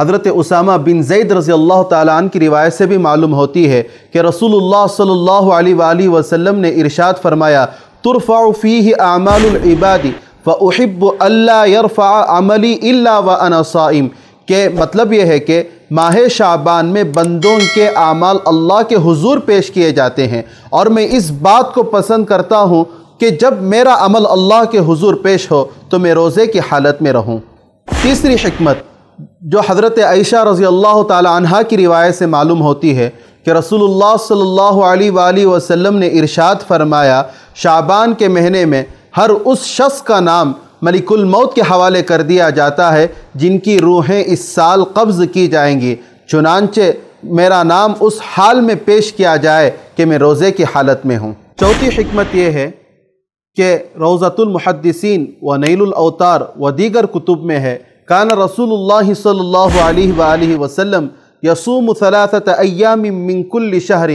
حضرت اسامہ بن زید رضی اللہ تعالیٰ عنہ کی روایت سے بھی معلوم ہوتی ہے کہ رسول اللہ صلی اللہ علیہ وآلہ وسلم نے ارشاد فرمایا ترفع فیہ اعمال العباد فاحب الا يرفع عملی الا وانا صائم، کہ مطلب یہ ہے کہ ماہ شعبان میں بندوں کے اعمال اللہ کے حضور پیش کیے جاتے ہیں، اور میں اس بات کو پسند کرتا ہوں کہ جب میرا عمل اللہ کے حضور پیش ہو تو میں روزے کی حالت میں رہوں۔ تیسری حکمت جو حضرت عائشہ رضی اللہ تعالی عنہا کی روایت سے معلوم ہوتی ہے کہ رسول اللہ صلی اللہ علیہ وآلہ وسلم نے ارشاد فرمایا شعبان کے مہینے میں ہر اس شخص کا نام ملک الموت کے حوالے کر دیا جاتا ہے جن کی روحیں اس سال قبض کی جائیں گی، چنانچہ میرا نام اس حال میں پیش کیا جائے کہ میں روزے کی حالت میں ہوں۔ چوتھی حکمت یہ ہے کہ روضۃ المحدثین و نیل الاوطار و دیگر کتب میں ہے کان رسول اللہ صلی اللہ علیہ وآلہ وسلم یصوم 3 ایام من کل شہر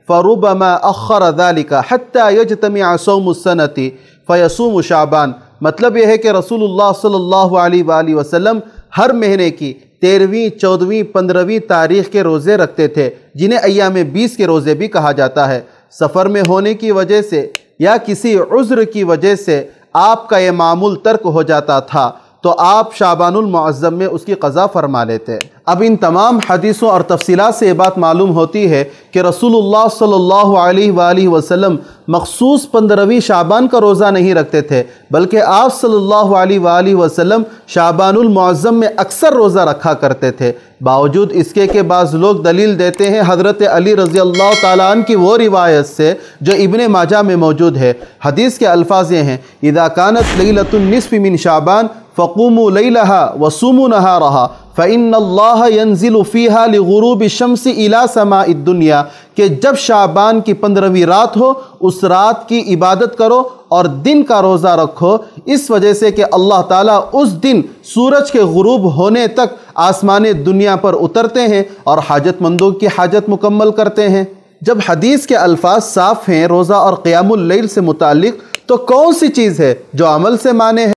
فربما اخر ذلك حتى يجتمع صوم السنة فیصوم شعبان، مطلب یہ ہے کہ رسول اللہ صلی اللہ علیہ وآلہ وسلم ہر مہینے کی 13ویں، 14ویں، 15ویں تاریخ کے روزے رکھتے تھے، جنہیں ایام 20 کے روزے بھی کہا جاتا ہے۔ سفر میں ہونے کی وجہ سے یا کسی عذر کی وجہ سے آپ کا یہ معمول ترک ہو جاتا تھا تو آپ شعبان المعظم میں اس کی قضا فرما لیتے۔ اب ان تمام حدیثوں اور تفصیلات سے یہ بات معلوم ہوتی ہے کہ رسول اللہ صلی اللہ علیہ وآلہ وسلم مخصوص 15ویں شعبان کا روزہ نہیں رکھتے تھے، بلکہ آپ صلی اللہ علیہ وآلہ وسلم شعبان المعظم میں اکثر روزہ رکھا کرتے تھے۔ باوجود اس کے کہ بعض لوگ دلیل دیتے ہیں حضرت علی رضی اللہ تعالیٰ عنہ کی وہ روایت سے جو ابن ماجہ میں موجود ہے۔ حدیث کے الفاظ یہ ہیں اذا كانت لیلۃ النصف من شعبان فقوموا لیلها وصوموا نہارها فإن اللہ ينزل فيها لغروب الشمس إلى سماء الدنیا، کہ جب شعبان کی 15ویں رات ہو اس رات کی عبادت کرو اور دن کا روزہ رکھو، اس وجہ سے کہ اللہ تعالیٰ اس دن سورج کے غروب ہونے تک آسمان دنیا پر اترتے ہیں اور حاجت مندوں کی حاجت مکمل کرتے ہیں۔ جب حدیث کے الفاظ صاف ہیں روزہ اور قیام اللیل سے متعلق، تو کون سی چیز ہے جو عمل سے مانے ہے؟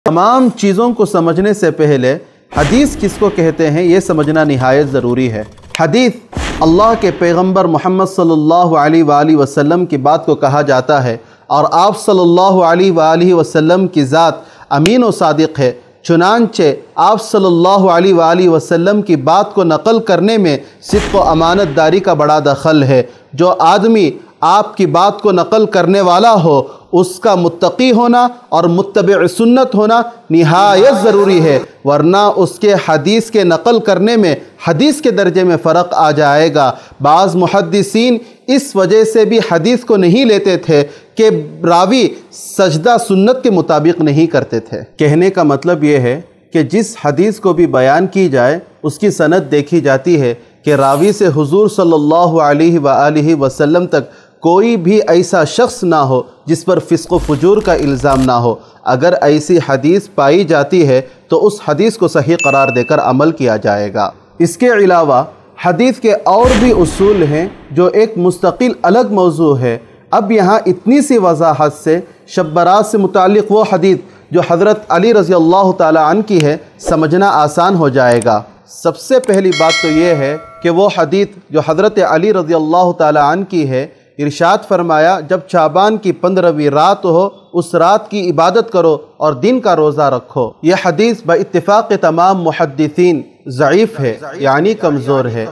تمام چیزوں کو سمجھنے سے پہلے حدیث کس کو کہتے ہیں یہ سمجھنا نہایت ضروری ہے۔ حدیث اللہ کے پیغمبر محمد صلی اللہ علیہ وآلہ وسلم کی بات کو کہا جاتا ہے، اور آپ صلی اللہ علیہ وآلہ وسلم کی ذات امین و صادق ہے، چنانچہ آپ صلی اللہ علیہ وآلہ وسلم کی بات کو نقل کرنے میں صدق و امانت داری کا بڑا دخل ہے۔ جو آدمی آپ کی بات کو نقل کرنے والا ہو اس کا متقی ہونا اور متبع سنت ہونا نہایت ضروری ہے، ورنہ اس کے حدیث کے نقل کرنے میں حدیث کے درجے میں فرق آ جائے گا۔ بعض محدثین اس وجہ سے بھی حدیث کو نہیں لیتے تھے کہ راوی سجدہ سنت کے مطابق نہیں کرتے تھے۔ کہنے کا مطلب یہ ہے کہ جس حدیث کو بھی بیان کی جائے اس کی سند دیکھی جاتی ہے کہ راوی سے حضور صلی اللہ علیہ وآلہ وسلم تک کوئی بھی ایسا شخص نہ ہو جس پر فسق و فجور کا الزام نہ ہو۔ اگر ایسی حدیث پائی جاتی ہے تو اس حدیث کو صحیح قرار دے کر عمل کیا جائے گا۔ اس کے علاوہ حدیث کے اور بھی اصول ہیں جو ایک مستقل الگ موضوع ہے۔ اب یہاں اتنی سی وضاحت سے شب برات سے متعلق وہ حدیث جو حضرت علی رضی اللہ تعالیٰ عنہ کی ہے سمجھنا آسان ہو جائے گا۔ سب سے پہلی بات تو یہ ہے کہ وہ حدیث جو حضرت علی رضی اللہ تعالیٰ عنہ کی ہے، ارشاد فرمایا جب شعبان کی 15ویں رات ہو اس رات کی عبادت کرو اور دن کا روزہ رکھو۔ یہ حدیث باتفاق تمام محدثین ضعیف ہے، یعنی کمزور ہے۔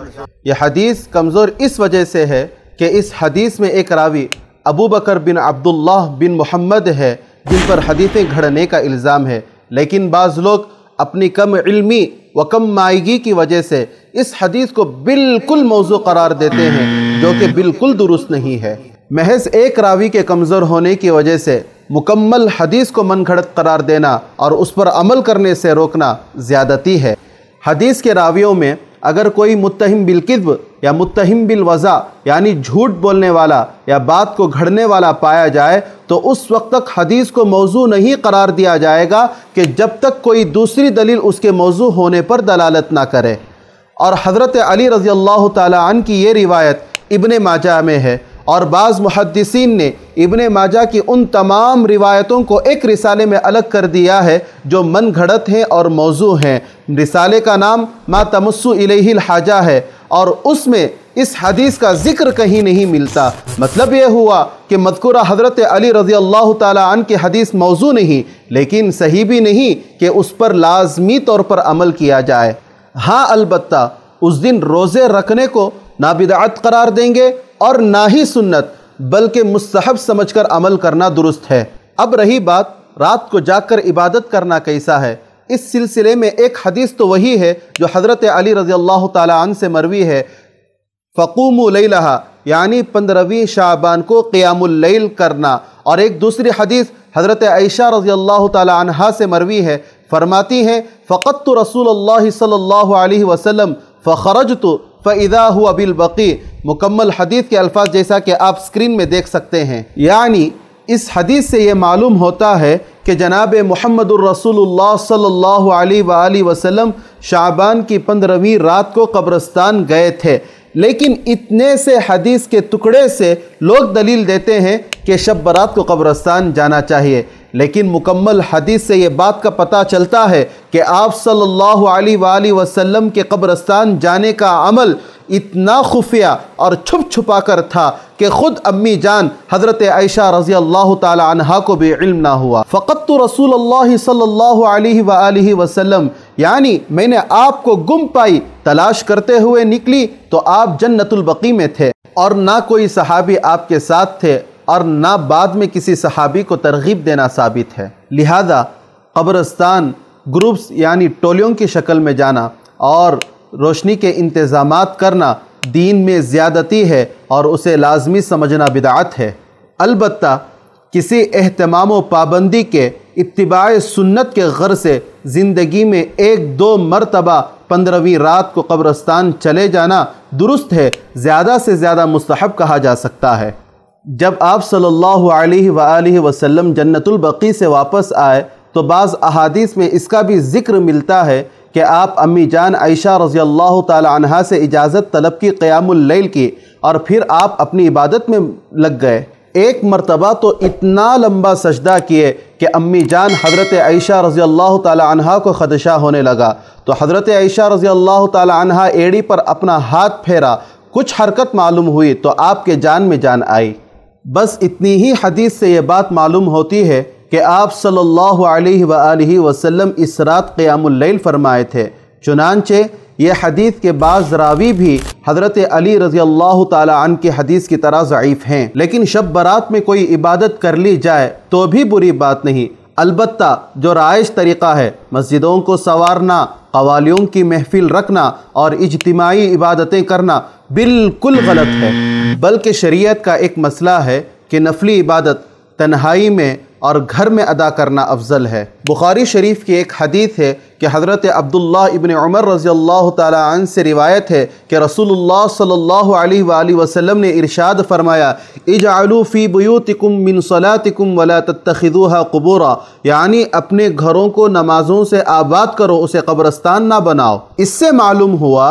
یہ حدیث کمزور اس وجہ سے ہے کہ اس حدیث میں ایک راوی ابو بکر بن عبداللہ بن محمد ہے جن پر حدیثیں گھڑنے کا الزام ہے، لیکن بعض لوگ اپنی کم علمی و کم مائیگی کی وجہ سے اس حدیث کو بالکل موضوع قرار دیتے ہیں جو کہ بالکل درست نہیں ہے۔ محض ایک راوی کے کمزور ہونے کی وجہ سے مکمل حدیث کو من گھڑت قرار دینا اور اس پر عمل کرنے سے روکنا زیادتی ہے۔ حدیث کے راویوں میں اگر کوئی متہم بالکذب یا متہم بالوضع یعنی جھوٹ بولنے والا یا بات کو گھڑنے والا پایا جائے تو اس وقت تک حدیث کو موضوع نہیں قرار دیا جائے گا کہ جب تک کوئی دوسری دلیل اس کے موضوع ہونے پر دلالت نہ کرے۔ اور حضرت علی رضی اللہ تعالی عنہ کی یہ روایت ابن ماجہ میں ہے اور بعض محدثین نے ابن ماجہ کی ان تمام روایتوں کو ایک رسالے میں الگ کر دیا ہے جو من گھڑت ہیں اور موضوع ہیں۔ رسالے کا نام ما تمس الیہ الحاجہ ہے، اور اس میں اس حدیث کا ذکر کہیں نہیں ملتا۔ مطلب یہ ہوا کہ مذکورہ حضرت علی رضی اللہ تعالی عنہ کی حدیث موضوع نہیں، لیکن صحیح بھی نہیں کہ اس پر لازمی طور پر عمل کیا جائے۔ ہاں البتہ اس دن روزے رکھنے کو نہ بدعت قرار دیں گے اور نہ ہی سنت، بلکہ مستحب سمجھ کر عمل کرنا درست ہے۔ اب رہی بات رات کو جاگ کر عبادت کرنا کیسا ہے، اس سلسلے میں ایک حدیث تو وہی ہے جو حضرت علی رضی اللہ تعالی عنہ سے مروی ہے، فقوموا لیلہا، یعنی 15ویں شعبان کو قیام اللیل کرنا۔ اور ایک دوسری حدیث حضرت عائشہ رضی اللہ تعالی عنہا سے مروی ہے، فرماتی ہیں فقدت رسول اللہ صلی اللہ علیہ وسلم فخرجت فاذا هو بالبقیع۔ مکمل حدیث کے الفاظ جیسا کہ آپ سکرین میں دیکھ سکتے ہیں۔ یعنی اس حدیث سے یہ معلوم ہوتا ہے کہ جناب محمد الرسول اللہ صلی اللہ علیہ وآلہ وسلم شعبان کی 15ویں رات کو قبرستان گئے تھے، لیکن اتنے سے حدیث کے ٹکڑے سے لوگ دلیل دیتے ہیں کہ شب برات کو قبرستان جانا چاہیے، لیکن مکمل حدیث سے یہ بات کا پتہ چلتا ہے کہ آپ صلی اللہ علیہ وآلہ وسلم کے قبرستان جانے کا عمل اتنا خفیہ اور چھپ چھپا کر تھا کہ خود امی جان حضرت عائشہ رضی اللہ تعالی عنہا کو بھی علم نہ ہوا۔ فقدت رسول اللہ صلی اللہ علیہ وآلہ وسلم، یعنی میں نے آپ کو گم پائی، تلاش کرتے ہوئے نکلی تو آپ جنت البقیع میں تھے، اور نہ کوئی صحابی آپ کے ساتھ تھے، اور نہ بعد میں کسی صحابی کو ترغیب دینا ثابت ہے۔ لہذا قبرستان گروپس یعنی ٹولیوں کی شکل میں جانا اور روشنی کے انتظامات کرنا دین میں زیادتی ہے اور اسے لازمی سمجھنا بدعت ہے۔ البتہ کسی اہتمام و پابندی کے اتباع سنت کے غرض سے زندگی میں 1-2 مرتبہ 15ویں رات کو قبرستان چلے جانا درست ہے، زیادہ سے زیادہ مستحب کہا جا سکتا ہے۔ جب آپ صلی اللہ علیہ وآلہ وسلم جنت البقیع سے واپس آئے تو بعض احادیث میں اس کا بھی ذکر ملتا ہے کہ آپ امی جان عائشہ رضی اللہ تعالی عنہا سے اجازت طلب کی قیام اللیل کی، اور پھر آپ اپنی عبادت میں لگ گئے۔ ایک مرتبہ تو اتنا لمبا سجدہ کیے کہ امی جان حضرت عائشہ رضی اللہ تعالی عنہا کو خدشہ ہونے لگا، تو حضرت عائشہ رضی اللہ تعالی عنہا ایڑی پر اپنا ہاتھ پھیرا، کچھ حرکت معلوم ہوئی تو آپ کے جان میں جان آئی۔ بس اتنی ہی حدیث سے یہ بات معلوم ہوتی ہے کہ آپ صلی اللہ علیہ وآلہ وسلم اس رات قیام اللیل فرمائے تھے۔ چنانچہ یہ حدیث کے بعض راوی بھی حضرت علی رضی اللہ تعالی عنہ کی حدیث کی طرح ضعیف ہیں، لیکن شب برات میں کوئی عبادت کر لی جائے تو بھی بری بات نہیں۔ البتہ جو رائج طریقہ ہے مسجدوں کو سنوارنا، قوالیوں کی محفل رکھنا اور اجتماعی عبادتیں کرنا بالکل غلط ہے، بلکہ شریعت کا ایک مسئلہ ہے کہ نفلی عبادت تنہائی میں اور گھر میں ادا کرنا افضل ہے۔ بخاری شریف کی ایک حدیث ہے کہ حضرت عبداللہ ابن عمر رضی اللہ تعالی عنہ سے روایت ہے کہ رسول اللہ صلی اللہ علیہ وآلہ وسلم نے ارشاد فرمایا اجعلوا فی بیوتکم من صلاتکم ولا تتخذوها قبورا، یعنی اپنے گھروں کو نمازوں سے آباد کرو، اسے قبرستان نہ بناؤ۔ اس سے معلوم ہوا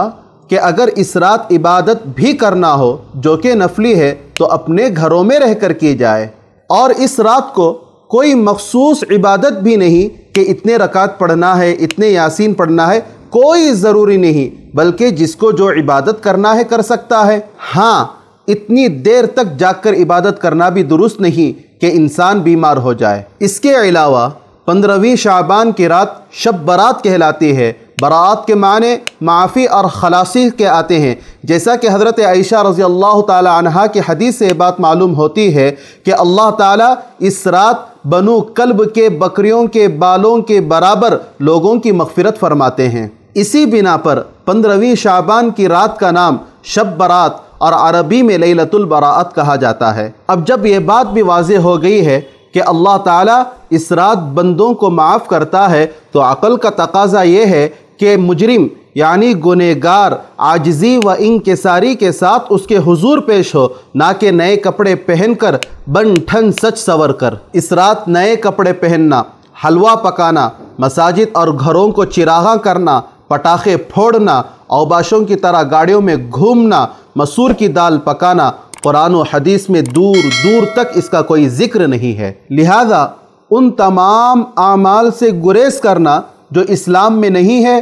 کہ اگر اس رات عبادت بھی کرنا ہو جو کہ نفلی ہے تو اپنے گھروں میں رہ کر کی جائے، اور اس رات کو کوئی مخصوص عبادت بھی نہیں کہ اتنے رکعت پڑھنا ہے، اتنے یاسین پڑھنا ہے، کوئی ضروری نہیں، بلکہ جس کو جو عبادت کرنا ہے کر سکتا ہے۔ ہاں، اتنی دیر تک جاگ کر عبادت کرنا بھی درست نہیں کہ انسان بیمار ہو جائے۔ اس کے علاوہ 15ویں شعبان کی رات شب برات کہلاتی ہے۔ برات کے معنی معافی اور خلاصی کے آتے ہیں، جیسا کہ حضرت عائشہ رضی اللہ تعالی عنہا کی حدیث سے یہ بات معلوم ہوتی ہے کہ اللہ تعالیٰ اس رات بنو کلب کے بکریوں کے بالوں کے برابر لوگوں کی مغفرت فرماتے ہیں۔ اسی بنا پر 15ویں شعبان کی رات کا نام شب برات اور عربی میں لیلۃ البراءت کہا جاتا ہے۔ اب جب یہ بات بھی واضح ہو گئی ہے کہ اللہ تعالیٰ اس رات بندوں کو معاف کرتا ہے، تو عقل کا تقاضا یہ ہے کہ مجرم یعنی گنہگار عاجزی و انکساری کے ساتھ اس کے حضور پیش ہو، نہ کہ نئے کپڑے پہن کر بن ٹھن سچ سور کر۔ اس رات نئے کپڑے پہننا، حلوہ پکانا، مساجد اور گھروں کو چراغاں کرنا، پٹاخے پھوڑنا، اوباشوں کی طرح گاڑیوں میں گھومنا، مسور کی دال پکانا قرآن و حدیث میں دور دور تک اس کا کوئی ذکر نہیں ہے۔ لہذا ان تمام اعمال سے گریز کرنا جو اسلام میں نہیں ہے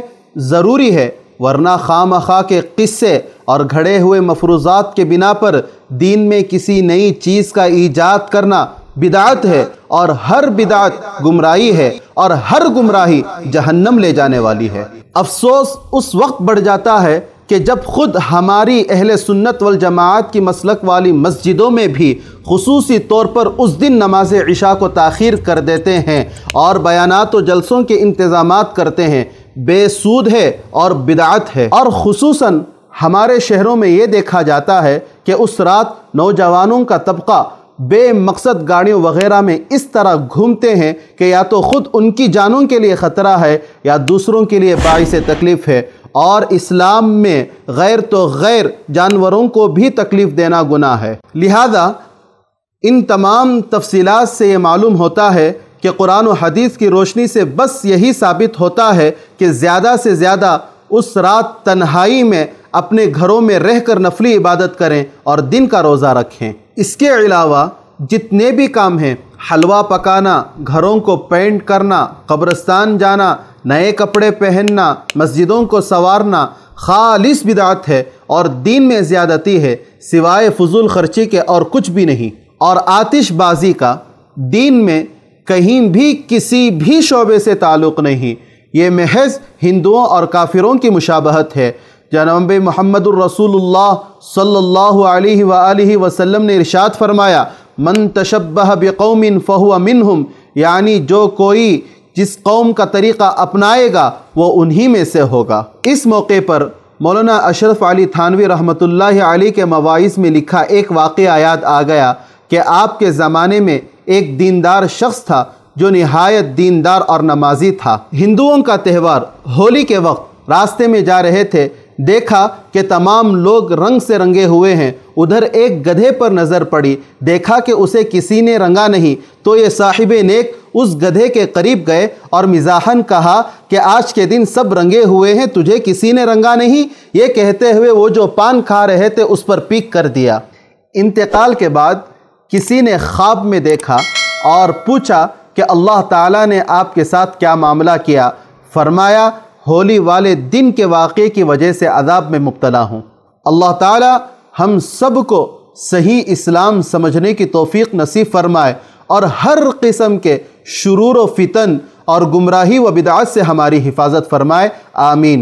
ضروری ہے، ورنہ خواہ مخواہ کے قصے اور گھڑے ہوئے مفروضات کے بنا پر دین میں کسی نئی چیز کا ایجاد کرنا بدعت ہے، اور ہر بدعت گمراہی ہے، اور ہر گمراہی جہنم لے جانے والی ہے۔ افسوس اس وقت بڑھ جاتا ہے کہ جب خود ہماری اہل سنت والجماعت کی مسلک والی مسجدوں میں بھی خصوصی طور پر اس دن نماز عشاء کو تاخیر کر دیتے ہیں اور بیانات و جلسوں کے انتظامات کرتے ہیں، بے سود ہے اور بدعت ہے۔ اور خصوصاً ہمارے شہروں میں یہ دیکھا جاتا ہے کہ اس رات نوجوانوں کا طبقہ بے مقصد گاڑیوں وغیرہ میں اس طرح گھومتے ہیں کہ یا تو خود ان کی جانوں کے لیے خطرہ ہے یا دوسروں کے لیے باعث تکلیف ہے، اور اسلام میں غیر تو غیر جانوروں کو بھی تکلیف دینا گناہ ہے۔ لہذا ان تمام تفصیلات سے یہ معلوم ہوتا ہے کہ قرآن و حدیث کی روشنی سے بس یہی ثابت ہوتا ہے کہ زیادہ سے زیادہ اس رات تنہائی میں اپنے گھروں میں رہ کر نفلی عبادت کریں اور دن کا روزہ رکھیں۔ اس کے علاوہ جتنے بھی کام ہیں، حلوہ پکانا، گھروں کو پینٹ کرنا، قبرستان جانا، نئے کپڑے پہننا، مسجدوں کو سنوارنا، خالص بدعت ہے اور دین میں زیادتی ہے، سوائے فضول خرچی کے اور کچھ بھی نہیں۔ اور آتش بازی کا دین میں کہیں بھی کسی بھی شعبے سے تعلق نہیں، یہ محض ہندوؤں اور کافروں کی مشابہت ہے۔ جناب محمد الرسول اللہ صلی اللہ علیہ وآلہ وسلم نے ارشاد فرمایا، من تشبہ بقوم فہو منہم، یعنی جو کوئی جس قوم کا طریقہ اپنائے گا وہ انہی میں سے ہوگا۔ اس موقع پر مولانا اشرف علی تھانوی رحمۃ اللہ علیہ کے مواعظ میں لکھا ایک واقعہ یاد آ گیا کہ آپ کے زمانے میں ایک دیندار شخص تھا جو نہایت دیندار اور نمازی تھا۔ ہندوؤں کا تہوار ہولی کے وقت راستے میں جا رہے تھے، دیکھا کہ تمام لوگ رنگ سے رنگے ہوئے ہیں، ادھر ایک گدھے پر نظر پڑی، دیکھا کہ اسے کسی نے رنگا نہیں، تو یہ صاحب نیک اس گدھے کے قریب گئے اور مزاحاً کہا کہ آج کے دن سب رنگے ہوئے ہیں، تجھے کسی نے رنگا نہیں؟ یہ کہتے ہوئے وہ جو پان کھا رہے تھے اس پر پیک کر دیا۔ انتقال کے بعد کسی نے خواب میں دیکھا اور پوچھا کہ اللہ تعالیٰ نے آپ کے ساتھ کیا معاملہ کیا؟ فرمایا، ہولی والے دن کے واقعے کی وجہ سے عذاب میں مبتلا ہوں۔ اللہ تعالیٰ ہم سب کو صحیح اسلام سمجھنے کی توفیق نصیب فرمائے اور ہر قسم کے شرور و فتن اور گمراہی و بدعات سے ہماری حفاظت فرمائے، آمین۔